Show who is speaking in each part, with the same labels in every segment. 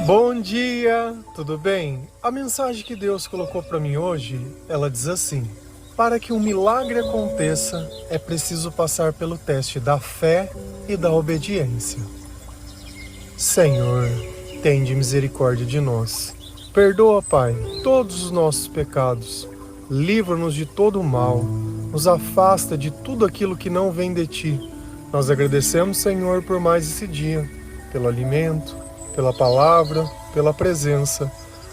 Speaker 1: Bom dia, tudo bem? A mensagem que Deus colocou para mim hoje, ela diz assim: para que um milagre aconteça, é preciso passar pelo teste da fé e da obediência. Senhor, tende misericórdia de nós. Perdoa, Pai, todos os nossos pecados. Livra-nos de todo o mal. Nos afasta de tudo aquilo que não vem de Ti. Nós agradecemos, Senhor, por mais esse dia, pelo alimento, pela palavra, pela presença.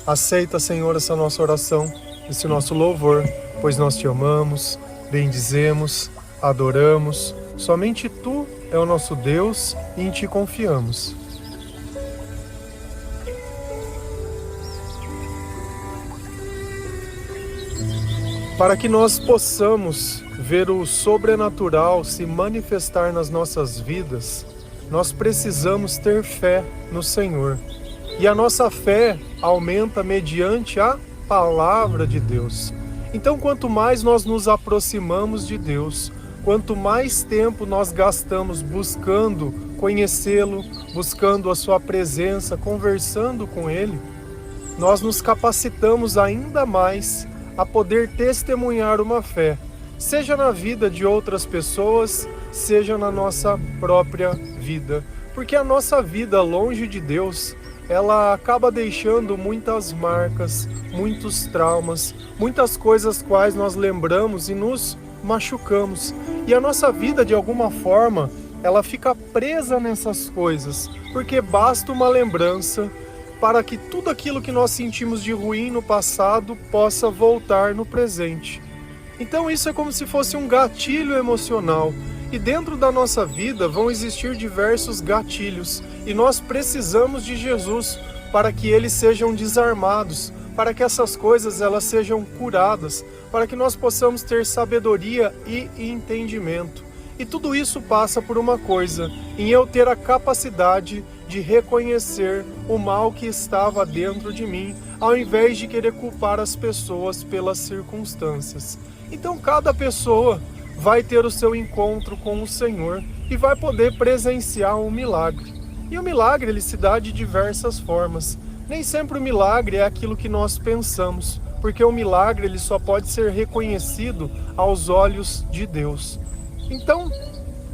Speaker 1: Aceita, Senhor, essa nossa oração, esse nosso louvor, pois nós Te amamos, bendizemos, adoramos. Somente Tu é o nosso Deus e em Ti confiamos. Para que nós possamos ver o sobrenatural se manifestar nas nossas vidas, nós precisamos ter fé no Senhor. E a nossa fé aumenta mediante a palavra de Deus. Então, quanto mais nós nos aproximamos de Deus, quanto mais tempo nós gastamos buscando conhecê-lo, buscando a sua presença, conversando com Ele, nós nos capacitamos ainda mais a poder testemunhar uma fé, seja na vida de outras pessoas, seja na nossa própria vida. Porque a nossa vida longe de Deus, ela acaba deixando muitas marcas, muitos traumas, muitas coisas quais nós lembramos e nos machucamos. E a nossa vida, de alguma forma, ela fica presa nessas coisas, porque basta uma lembrança para que tudo aquilo que nós sentimos de ruim no passado possa voltar no presente. Então isso é como se fosse um gatilho emocional. E dentro da nossa vida vão existir diversos gatilhos. E nós precisamos de Jesus para que eles sejam desarmados, para que essas coisas elas sejam curadas, para que nós possamos ter sabedoria e entendimento. E tudo isso passa por uma coisa, em eu ter a capacidade de reconhecer o mal que estava dentro de mim, ao invés de querer culpar as pessoas pelas circunstâncias. Então cada pessoa vai ter o seu encontro com o Senhor e vai poder presenciar um milagre. E o milagre ele se dá de diversas formas. Nem sempre o milagre é aquilo que nós pensamos, porque o milagre ele só pode ser reconhecido aos olhos de Deus. Então,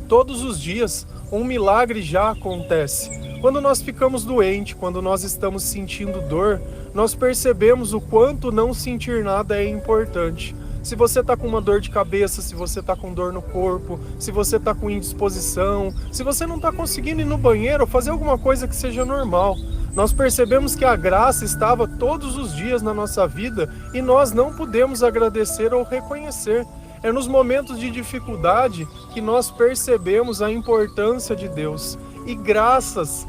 Speaker 1: todos os dias, um milagre já acontece. Quando nós ficamos doentes, quando nós estamos sentindo dor, nós percebemos o quanto não sentir nada é importante. Se você está com uma dor de cabeça, se você está com dor no corpo, se você está com indisposição, se você não está conseguindo ir no banheiro ou fazer alguma coisa que seja normal, nós percebemos que a graça estava todos os dias na nossa vida e nós não podemos agradecer ou reconhecer. É nos momentos de dificuldade que nós percebemos a importância de Deus. E graças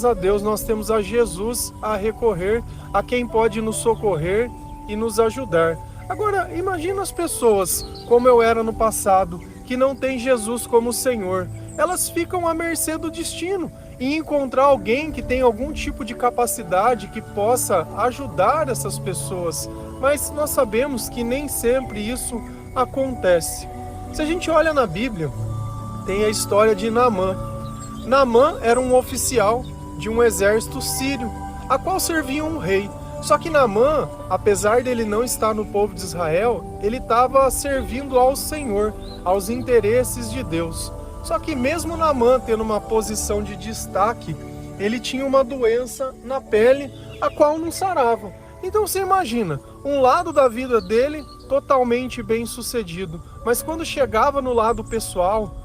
Speaker 1: a Deus nós temos a Jesus a recorrer, a quem pode nos socorrer e nos ajudar. Agora, imagina as pessoas, como eu era no passado, que não têm Jesus como Senhor. Elas ficam à mercê do destino e encontrar alguém que tem algum tipo de capacidade que possa ajudar essas pessoas. Mas nós sabemos que nem sempre isso acontece. Se a gente olha na Bíblia, tem a história de Naamã. Naamã era um oficial de um exército sírio, a qual servia um rei. Só que Naamã, apesar dele não estar no povo de Israel, ele estava servindo ao Senhor, aos interesses de Deus. Só que mesmo Naamã tendo uma posição de destaque, ele tinha uma doença na pele, a qual não sarava. Então você imagina, um lado da vida dele totalmente bem sucedido, mas quando chegava no lado pessoal,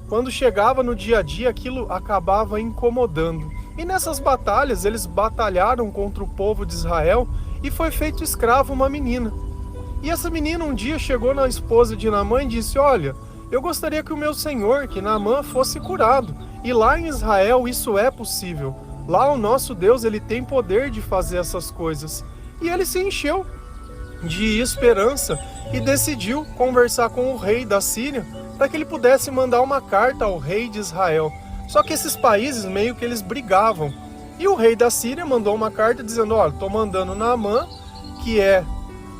Speaker 1: quando chegava no dia a dia, aquilo acabava incomodando. E nessas batalhas, eles batalharam contra o povo de Israel e foi feito escravo uma menina. E essa menina um dia chegou na esposa de Naamã e disse: olha, eu gostaria que o meu senhor, que Naamã, fosse curado. E lá em Israel isso é possível. Lá o nosso Deus, ele tem poder de fazer essas coisas. E ele se encheu de esperança e decidiu conversar com o rei da Síria para que ele pudesse mandar uma carta ao rei de Israel. Só que esses países meio que eles brigavam. E o rei da Síria mandou uma carta dizendo: olha, estou mandando Naamã, que é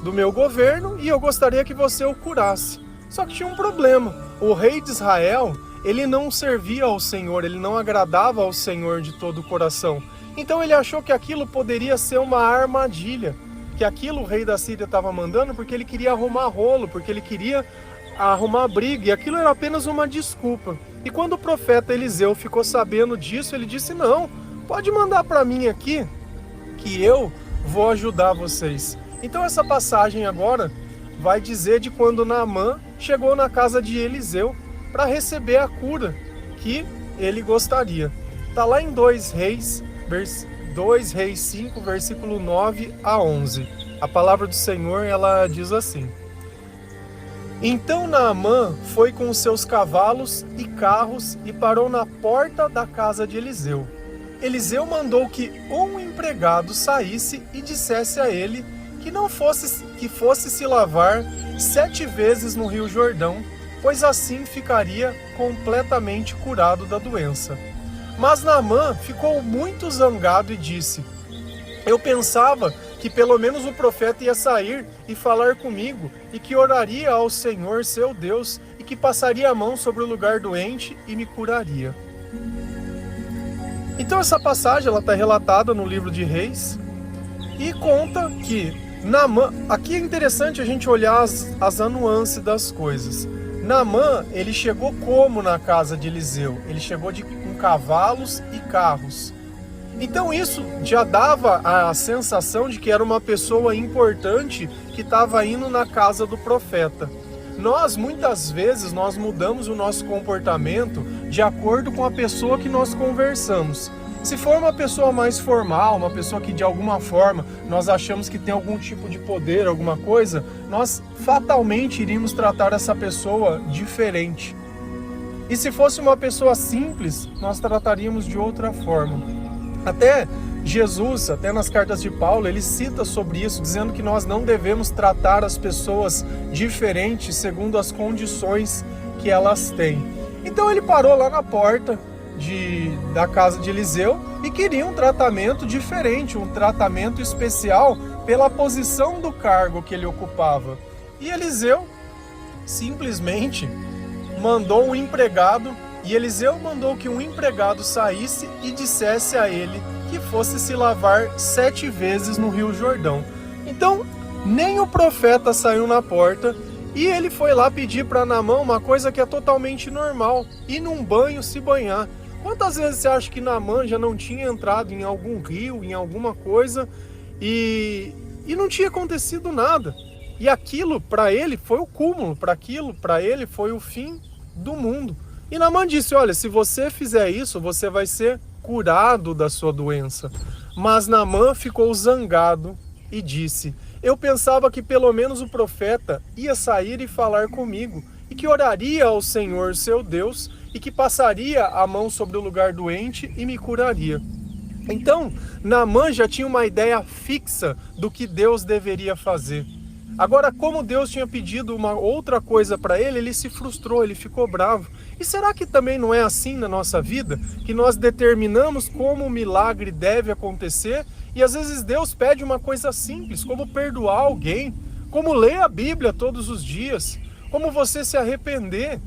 Speaker 1: do meu governo, e eu gostaria que você o curasse. Só que tinha um problema. O rei de Israel, ele não servia ao Senhor, ele não agradava ao Senhor de todo o coração. Então ele achou que aquilo poderia ser uma armadilha, que aquilo o rei da Síria estava mandando porque ele queria arrumar rolo, porque ele queria arrumar briga, e aquilo era apenas uma desculpa. E quando o profeta Eliseu ficou sabendo disso, ele disse: não, pode mandar para mim aqui, que eu vou ajudar vocês. Então essa passagem agora vai dizer de quando Naamã chegou na casa de Eliseu para receber a cura que ele gostaria. Está lá em 2 Reis 5, versículo 9 a 11. A palavra do Senhor, ela diz assim: Então Naamã foi com os seus cavalos e carros e parou na porta da casa de Eliseu. Eliseu mandou que um empregado saísse e dissesse a ele que fosse se lavar 7 vezes no Rio Jordão, pois assim ficaria completamente curado da doença. Mas Naamã ficou muito zangado e disse: Eu pensava que pelo menos o profeta ia sair e falar comigo, e que oraria ao Senhor seu Deus, e que passaria a mão sobre o lugar doente e me curaria. Então essa passagem está relatada no livro de Reis e conta que Naamã, aqui é interessante a gente olhar as nuances das coisas. Naamã, ele chegou como na casa de Eliseu? Ele chegou com cavalos e carros. Então isso já dava a sensação de que era uma pessoa importante que estava indo na casa do profeta. Muitas vezes, nós mudamos o nosso comportamento de acordo com a pessoa que nós conversamos. Se for uma pessoa mais formal, uma pessoa que de alguma forma nós achamos que tem algum tipo de poder, alguma coisa, nós fatalmente iríamos tratar essa pessoa diferente. E se fosse uma pessoa simples, nós trataríamos de outra forma. Até Jesus, até nas cartas de Paulo, ele cita sobre isso, dizendo que nós não devemos tratar as pessoas diferentes segundo as condições que elas têm. Então ele parou lá na porta da casa de Eliseu e queria um tratamento diferente, um tratamento especial pela posição do cargo que ele ocupava. E Eliseu simplesmente mandou um empregado, e Eliseu mandou que um empregado saísse e dissesse a ele que fosse se lavar 7 vezes no Rio Jordão. Então, nem o profeta saiu na porta, e ele foi lá pedir para Naamã uma coisa que é totalmente normal: ir num banho, se banhar. Quantas vezes você acha que Naamã já não tinha entrado em algum rio, em alguma coisa, e não tinha acontecido nada? E aquilo para ele foi o cúmulo, para ele foi o fim do mundo. E Naamã disse: olha, se você fizer isso, você vai ser curado da sua doença. Mas Naamã ficou zangado e disse: eu pensava que pelo menos o profeta ia sair e falar comigo, e que oraria ao Senhor seu Deus, e que passaria a mão sobre o lugar doente e me curaria. Então, Naamã já tinha uma ideia fixa do que Deus deveria fazer. Agora, como Deus tinha pedido uma outra coisa para ele, ele se frustrou, ele ficou bravo. E será que também não é assim na nossa vida? Que nós determinamos como o milagre deve acontecer, e às vezes Deus pede uma coisa simples, como perdoar alguém, como ler a Bíblia todos os dias, como você se arrepender.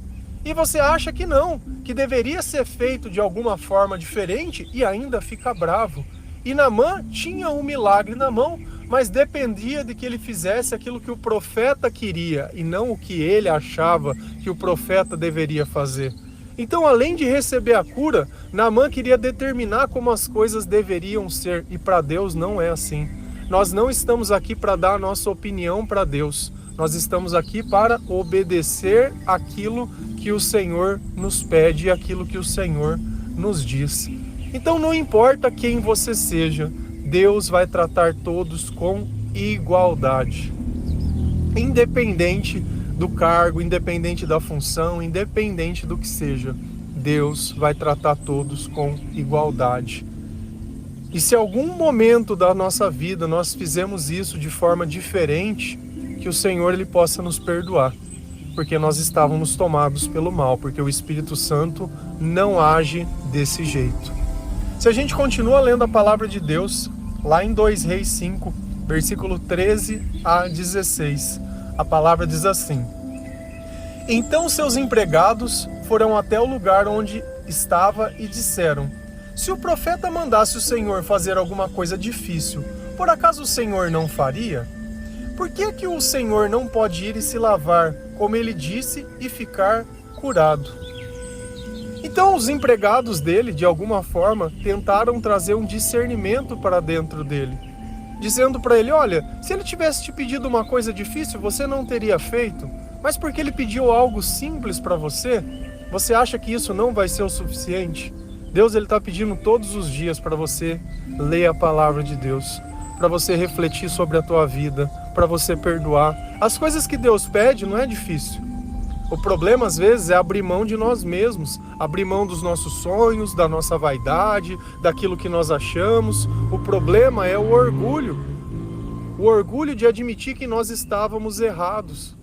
Speaker 1: E você acha que não, que deveria ser feito de alguma forma diferente, e ainda fica bravo. E Naamã tinha um milagre na mão, mas dependia de que ele fizesse aquilo que o profeta queria e não o que ele achava que o profeta deveria fazer. Então, além de receber a cura, Naamã queria determinar como as coisas deveriam ser, e para Deus não é assim. Nós não estamos aqui para dar a nossa opinião para Deus. Nós estamos aqui para obedecer aquilo que o Senhor nos pede e aquilo que o Senhor nos diz. Então, não importa quem você seja, Deus vai tratar todos com igualdade. Independente do cargo, independente da função, independente do que seja, Deus vai tratar todos com igualdade. E se algum momento da nossa vida nós fizemos isso de forma diferente, que o Senhor ele possa nos perdoar, porque nós estávamos tomados pelo mal, porque o Espírito Santo não age desse jeito. Se a gente continua lendo a palavra de Deus, lá em 2 Reis 5, versículo 13 a 16, a palavra diz assim: Então seus empregados foram até o lugar onde estava e disseram: Se o profeta mandasse o Senhor fazer alguma coisa difícil, por acaso o Senhor não faria? Por que o Senhor não pode ir e se lavar, como ele disse, e ficar curado? Então os empregados dele, de alguma forma, tentaram trazer um discernimento para dentro dele, dizendo para ele, olha, se ele tivesse te pedido uma coisa difícil, você não teria feito, mas porque ele pediu algo simples para você, você acha que isso não vai ser o suficiente? Deus está pedindo todos os dias para você ler a palavra de Deus, para você refletir sobre a tua vida, para você perdoar. As coisas que Deus pede não é difícil. O problema, às vezes, é abrir mão de nós mesmos, abrir mão dos nossos sonhos, da nossa vaidade, daquilo que nós achamos. O problema é o orgulho de admitir que nós estávamos errados.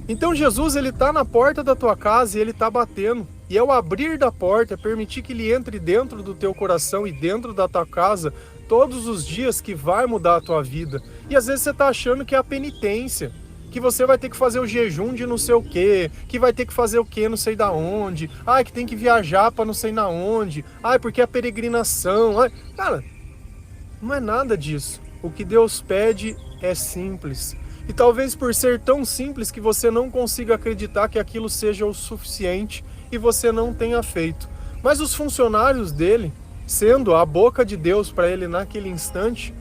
Speaker 1: Então Jesus, ele está na porta da tua casa e ele está batendo. E ao abrir da porta, permitir que ele entre dentro do teu coração e dentro da tua casa, todos os dias, que vai mudar a tua vida. E às vezes você está achando que é a penitência, que você vai ter que fazer o jejum de não sei o quê, que vai ter que fazer o quê não sei da onde, que tem que viajar para não sei na onde, porque é peregrinação. Cara, não é nada disso. O que Deus pede é simples. E talvez por ser tão simples que você não consiga acreditar que aquilo seja o suficiente e você não tenha feito. Mas os funcionários dele, sendo a boca de Deus para ele naquele instante,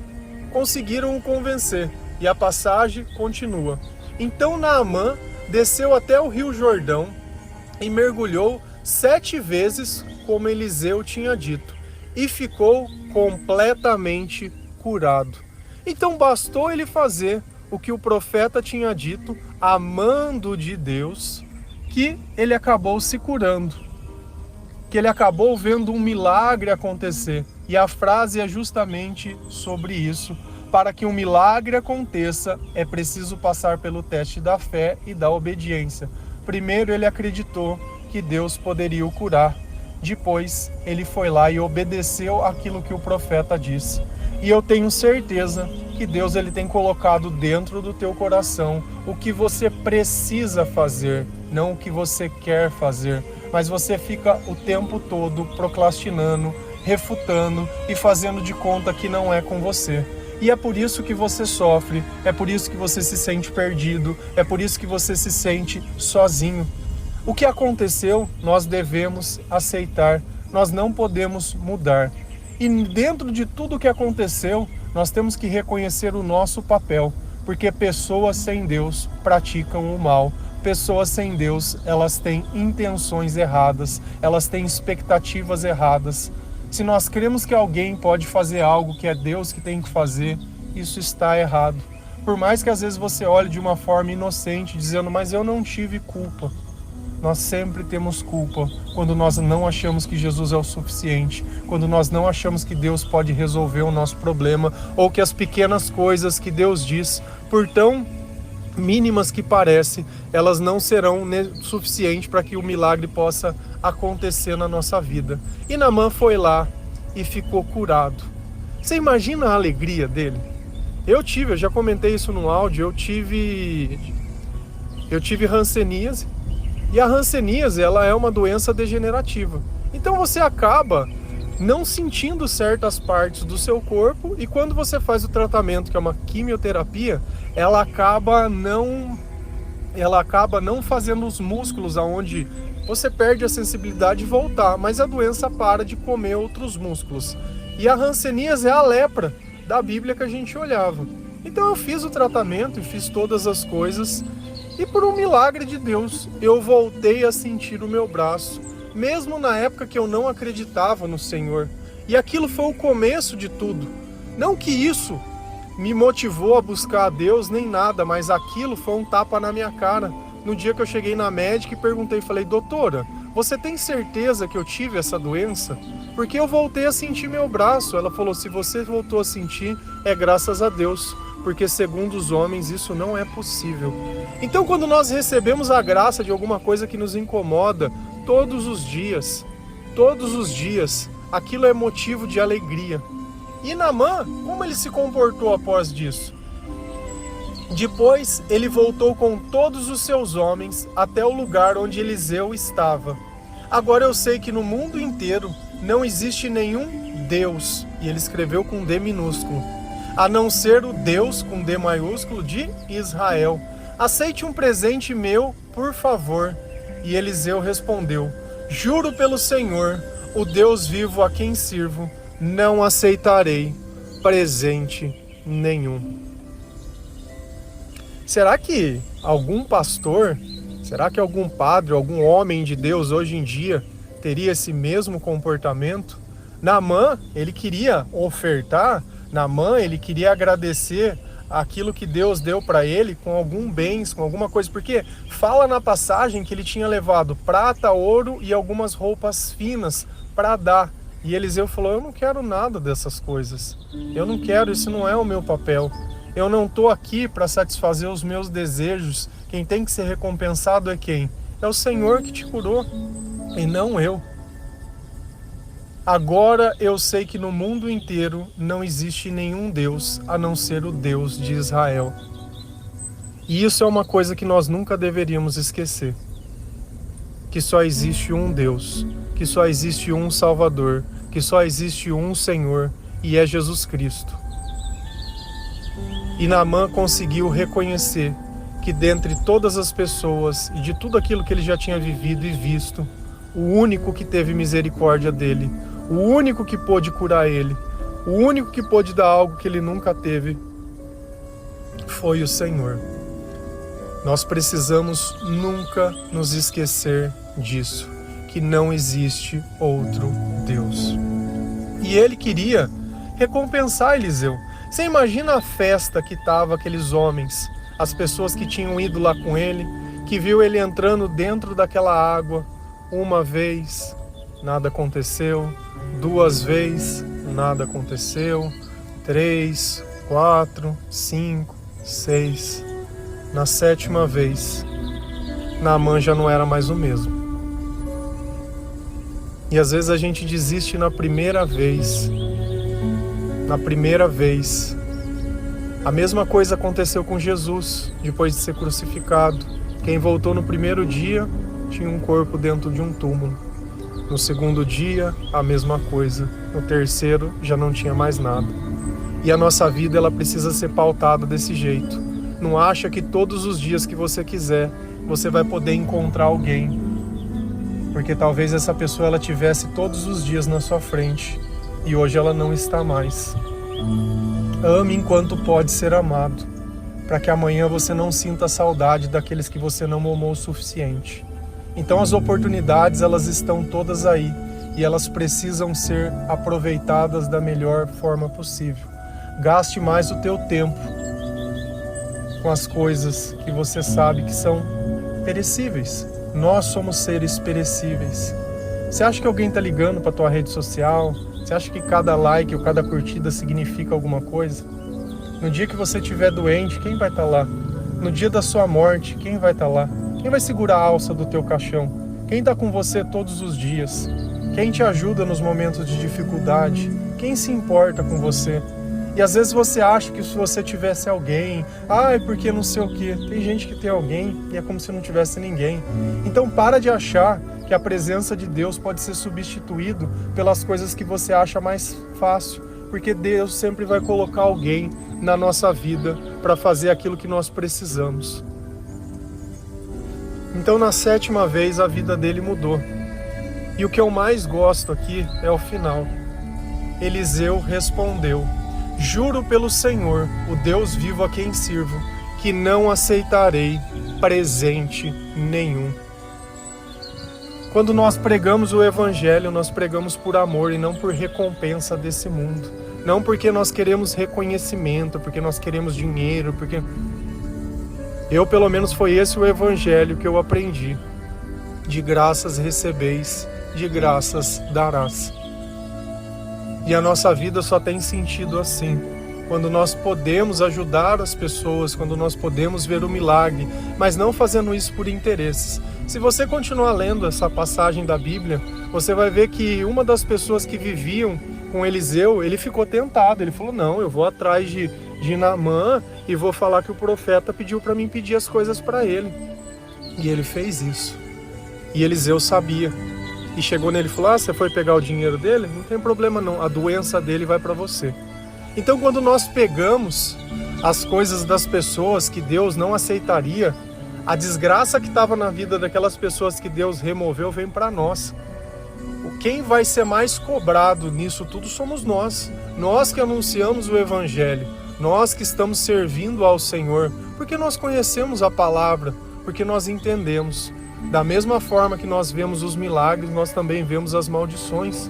Speaker 1: conseguiram o convencer. E a passagem continua. Então Naamã desceu até o rio Jordão e mergulhou 7 vezes, como Eliseu tinha dito, e ficou completamente curado. Então bastou ele fazer o que o profeta tinha dito, amando de Deus, que ele acabou se curando, que ele acabou vendo um milagre acontecer. E a frase é justamente sobre isso. Para que um milagre aconteça, é preciso passar pelo teste da fé e da obediência. Primeiro ele acreditou que Deus poderia o curar. Depois ele foi lá e obedeceu aquilo que o profeta disse. E eu tenho certeza que Deus ele tem colocado dentro do teu coração o que você precisa fazer, não o que você quer fazer. Mas você fica o tempo todo procrastinando, refutando e fazendo de conta que não é com você. E é por isso que você sofre, é por isso que você se sente perdido, é por isso que você se sente sozinho. O que aconteceu, nós devemos aceitar, nós não podemos mudar. E dentro de tudo o que aconteceu, nós temos que reconhecer o nosso papel, porque pessoas sem Deus praticam o mal. Pessoas sem Deus, elas têm intenções erradas, elas têm expectativas erradas. Se nós cremos que alguém pode fazer algo que é Deus que tem que fazer, isso está errado. Por mais que às vezes você olhe de uma forma inocente, dizendo, mas eu não tive culpa. Nós sempre temos culpa quando nós não achamos que Jesus é o suficiente, quando nós não achamos que Deus pode resolver o nosso problema, ou que as pequenas coisas que Deus diz, por tão mínimas que parecem, elas não serão suficientes para que o milagre possa acontecer na nossa vida. E Naamã foi lá e ficou curado. Você imagina a alegria dele? Eu já comentei isso no áudio, eu tive hanseníase, e a hanseníase, ela é uma doença degenerativa. Então você acaba não sentindo certas partes do seu corpo, e quando você faz o tratamento, que é uma quimioterapia, ela acaba não fazendo os músculos aonde você perde a sensibilidade e voltar, mas a doença para de comer outros músculos. E a hanseníase é a lepra da Bíblia que a gente olhava. Então eu fiz o tratamento e fiz todas as coisas, e por um milagre de Deus, eu voltei a sentir o meu braço, mesmo na época que eu não acreditava no Senhor. E aquilo foi o começo de tudo. Não que isso me motivou a buscar a Deus, nem nada, mas aquilo foi um tapa na minha cara. No dia que eu cheguei na médica e perguntei, falei, doutora, você tem certeza que eu tive essa doença? Porque eu voltei a sentir meu braço. Ela falou, se você voltou a sentir, é graças a Deus, porque segundo os homens isso não é possível. Então quando nós recebemos a graça de alguma coisa que nos incomoda, todos os dias, aquilo é motivo de alegria. E Naamã, como ele se comportou após disso? Depois ele voltou com todos os seus homens até o lugar onde Eliseu estava. Agora eu sei que no mundo inteiro não existe nenhum Deus, e ele escreveu com D minúsculo, a não ser o Deus com D maiúsculo de Israel. Aceite um presente meu, por favor. E Eliseu respondeu: juro pelo Senhor, o Deus vivo a quem sirvo, não aceitarei presente nenhum. Será que algum pastor, será que algum padre, algum homem de Deus hoje em dia teria esse mesmo comportamento? Naamã, ele queria ofertar, Naamã, ele queria agradecer aquilo que Deus deu para ele com algum bens, com alguma coisa, porque fala na passagem que ele tinha levado prata, ouro e algumas roupas finas para dar. E Eliseu falou: eu não quero nada dessas coisas, eu não quero, isso não é o meu papel. Eu não estou aqui para satisfazer os meus desejos. Quem tem que ser recompensado é quem? É o Senhor que te curou, e não eu. Agora eu sei que no mundo inteiro não existe nenhum Deus a não ser o Deus de Israel. E isso é uma coisa que nós nunca deveríamos esquecer. Que só existe um Deus, que só existe um Salvador, que só existe um Senhor, e é Jesus Cristo. E Naamã conseguiu reconhecer que dentre todas as pessoas e de tudo aquilo que ele já tinha vivido e visto, o único que teve misericórdia dele, o único que pôde curar ele, o único que pôde dar algo que ele nunca teve, foi o Senhor. Nós precisamos nunca nos esquecer disso, que não existe outro Deus. E ele queria recompensar Eliseu. Você imagina a festa que estavam aqueles homens, as pessoas que tinham ido lá com ele, que viu ele entrando dentro daquela água uma vez, nada aconteceu, 2 vezes, nada aconteceu, 3, 4, 5, 6. Na 7ª vez, Naamã já não era mais o mesmo. E às vezes a gente desiste na primeira vez. Na primeira vez. A mesma coisa aconteceu com Jesus, depois de ser crucificado. Quem voltou no primeiro dia tinha um corpo dentro de um túmulo. No segundo dia, a mesma coisa. No terceiro, já não tinha mais nada. E a nossa vida, ela precisa ser pautada desse jeito. Não acha que todos os dias que você quiser, você vai poder encontrar alguém. Porque talvez essa pessoa ela tivesse todos os dias na sua frente e hoje ela não está mais. Ame enquanto pode ser amado, para que amanhã você não sinta saudade daqueles que você não amou o suficiente. Então as oportunidades, elas estão todas aí e elas precisam ser aproveitadas da melhor forma possível. Gaste mais o teu tempo com as coisas que você sabe que são perecíveis. Nós somos seres perecíveis. Você acha que alguém está ligando para a tua rede social? Você acha que cada like ou cada curtida significa alguma coisa? No dia que você estiver doente, quem vai estar lá? No dia da sua morte, quem vai estar lá? Quem vai segurar a alça do teu caixão? Quem está com você todos os dias? Quem te ajuda nos momentos de dificuldade? Quem se importa com você? E às vezes você acha que se você tivesse alguém, porque não sei o quê. Tem gente que tem alguém e é como se não tivesse ninguém. Então para de achar que a presença de Deus pode ser substituído pelas coisas que você acha mais fácil, porque Deus sempre vai colocar alguém na nossa vida para fazer aquilo que nós precisamos. Então na 7ª vez a vida dele mudou. E o que eu mais gosto aqui é o final. Eliseu respondeu: juro pelo Senhor, o Deus vivo a quem sirvo, que não aceitarei presente nenhum. Quando nós pregamos o Evangelho, nós pregamos por amor e não por recompensa desse mundo. Não porque nós queremos reconhecimento, porque nós queremos dinheiro, porque... Eu, pelo menos, foi esse o Evangelho que eu aprendi. De graças recebeis, de graças darás. E a nossa vida só tem sentido assim, quando nós podemos ajudar as pessoas, quando nós podemos ver o milagre, mas não fazendo isso por interesses. Se você continuar lendo essa passagem da Bíblia, você vai ver que uma das pessoas que viviam com Eliseu, ele ficou tentado, ele falou: não, eu vou atrás de Naamã e vou falar que o profeta pediu para mim pedir as coisas para ele. E ele fez isso. E Eliseu sabia e chegou nele e falou: você foi pegar o dinheiro dele? Não tem problema não, a doença dele vai para você. Então, quando nós pegamos as coisas das pessoas que Deus não aceitaria, a desgraça que estava na vida daquelas pessoas que Deus removeu vem para nós. Quem vai ser mais cobrado nisso tudo somos nós. Nós que anunciamos o Evangelho, nós que estamos servindo ao Senhor, porque nós conhecemos a palavra, porque nós entendemos. Da mesma forma que nós vemos os milagres, nós também vemos as maldições.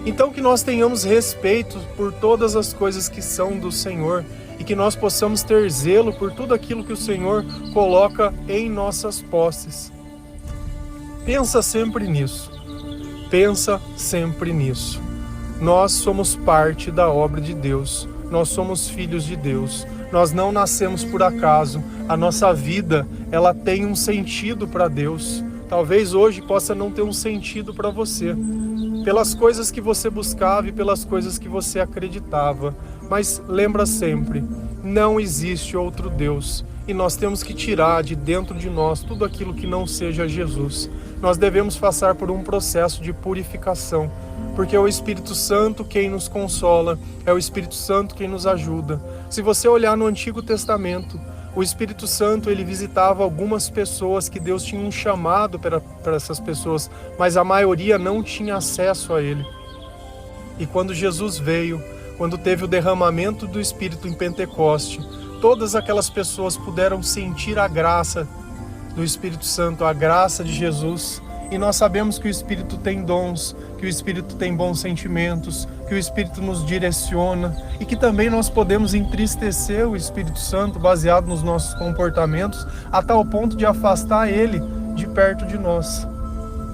Speaker 1: Então que nós tenhamos respeito por todas as coisas que são do Senhor e que nós possamos ter zelo por tudo aquilo que o Senhor coloca em nossas posses. Pensa sempre nisso. Pensa sempre nisso. Nós somos parte da obra de Deus. Nós somos filhos de Deus. Nós não nascemos por acaso. A nossa vida, ela tem um sentido para Deus. Talvez hoje possa não ter um sentido para você, pelas coisas que você buscava e pelas coisas que você acreditava. Mas lembra sempre, não existe outro Deus. E nós temos que tirar de dentro de nós tudo aquilo que não seja Jesus. Nós devemos passar por um processo de purificação, porque é o Espírito Santo quem nos consola, é o Espírito Santo quem nos ajuda. Se você olhar no Antigo Testamento, o Espírito Santo ele visitava algumas pessoas que Deus tinha um chamado para essas pessoas, mas a maioria não tinha acesso a ele. E quando Jesus veio, quando teve o derramamento do Espírito em Pentecoste, todas aquelas pessoas puderam sentir a graça do Espírito Santo, a graça de Jesus. E nós sabemos que o Espírito tem dons, que o Espírito tem bons sentimentos, que o Espírito nos direciona e que também nós podemos entristecer o Espírito Santo baseado nos nossos comportamentos a tal ponto de afastar ele de perto de nós.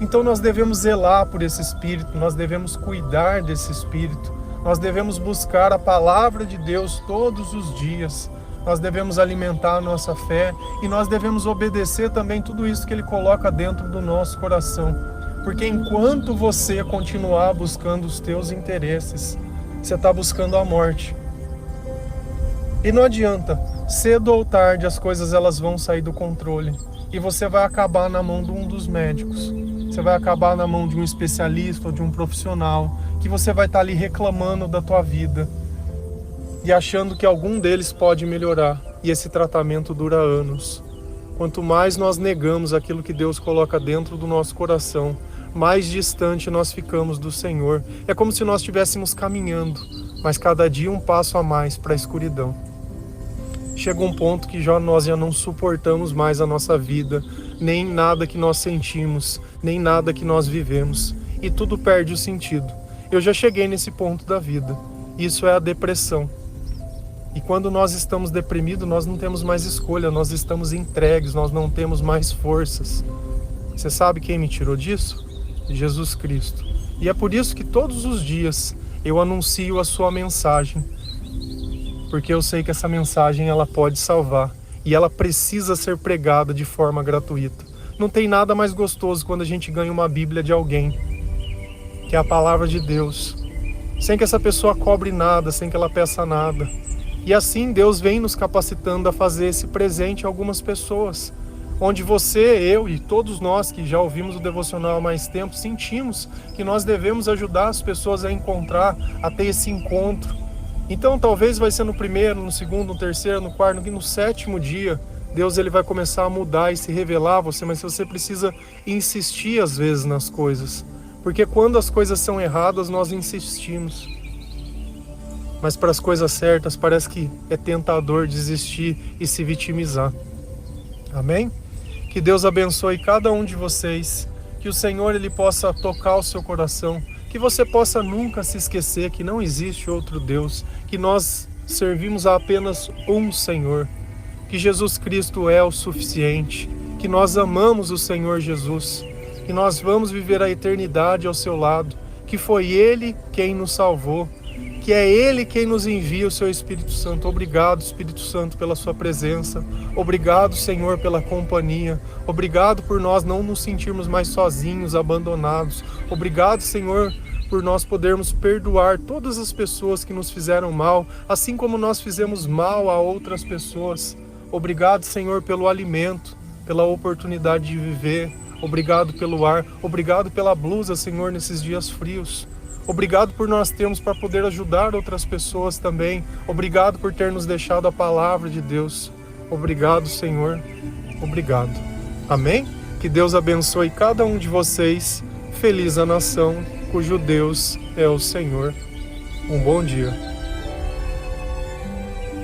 Speaker 1: Então nós devemos zelar por esse Espírito, nós devemos cuidar desse Espírito, nós devemos buscar a palavra de Deus todos os dias. Nós devemos alimentar a nossa fé e nós devemos obedecer também tudo isso que Ele coloca dentro do nosso coração. Porque enquanto você continuar buscando os teus interesses, você está buscando a morte. E não adianta, cedo ou tarde as coisas elas vão sair do controle. E você vai acabar na mão de um dos médicos. Você vai acabar na mão de um especialista ou de um profissional, que você vai estar ali reclamando da tua vida e achando que algum deles pode melhorar, e esse tratamento dura anos. Quanto mais nós negamos aquilo que Deus coloca dentro do nosso coração, mais distante nós ficamos do Senhor. É como se nós estivéssemos caminhando, mas cada dia um passo a mais para a escuridão. Chega um ponto que nós já não suportamos mais a nossa vida, nem nada que nós sentimos, nem nada que nós vivemos, e tudo perde o sentido. Eu já cheguei nesse ponto da vida. Isso é a depressão. E quando nós estamos deprimidos, nós não temos mais escolha, nós estamos entregues, nós não temos mais forças. Você sabe quem me tirou disso? Jesus Cristo. E é por isso que todos os dias eu anuncio a sua mensagem, porque eu sei que essa mensagem ela pode salvar e ela precisa ser pregada de forma gratuita. Não tem nada mais gostoso quando a gente ganha uma Bíblia de alguém, que é a palavra de Deus, sem que essa pessoa cobre nada, sem que ela peça nada. E assim Deus vem nos capacitando a fazer esse presente a algumas pessoas, onde você, eu e todos nós que já ouvimos o devocional há mais tempo, sentimos que nós devemos ajudar as pessoas a encontrar, a ter esse encontro. Então talvez vai ser no primeiro, no segundo, no terceiro, no quarto, no sétimo dia, Deus ele vai começar a mudar e se revelar a você, mas você precisa insistir às vezes nas coisas, porque quando as coisas são erradas nós insistimos. Mas para as coisas certas parece que é tentador desistir e se vitimizar. Amém? Que Deus abençoe cada um de vocês, que o Senhor ele possa tocar o seu coração, que você possa nunca se esquecer que não existe outro Deus, que nós servimos a apenas um Senhor, que Jesus Cristo é o suficiente, que nós amamos o Senhor Jesus, que nós vamos viver a eternidade ao seu lado, que foi Ele quem nos salvou, que é Ele quem nos envia o seu Espírito Santo. Obrigado, Espírito Santo, pela sua presença. Obrigado, Senhor, pela companhia. Obrigado por nós não nos sentirmos mais sozinhos, abandonados. Obrigado, Senhor, por nós podermos perdoar todas as pessoas que nos fizeram mal, assim como nós fizemos mal a outras pessoas. Obrigado, Senhor, pelo alimento, pela oportunidade de viver. Obrigado pelo ar, obrigado pela blusa, Senhor, nesses dias frios. Obrigado por nós termos para poder ajudar outras pessoas também. Obrigado por ter nos deixado a palavra de Deus. Obrigado, Senhor. Obrigado. Amém? Que Deus abençoe cada um de vocês. Feliz a nação cujo Deus é o Senhor. Um bom dia.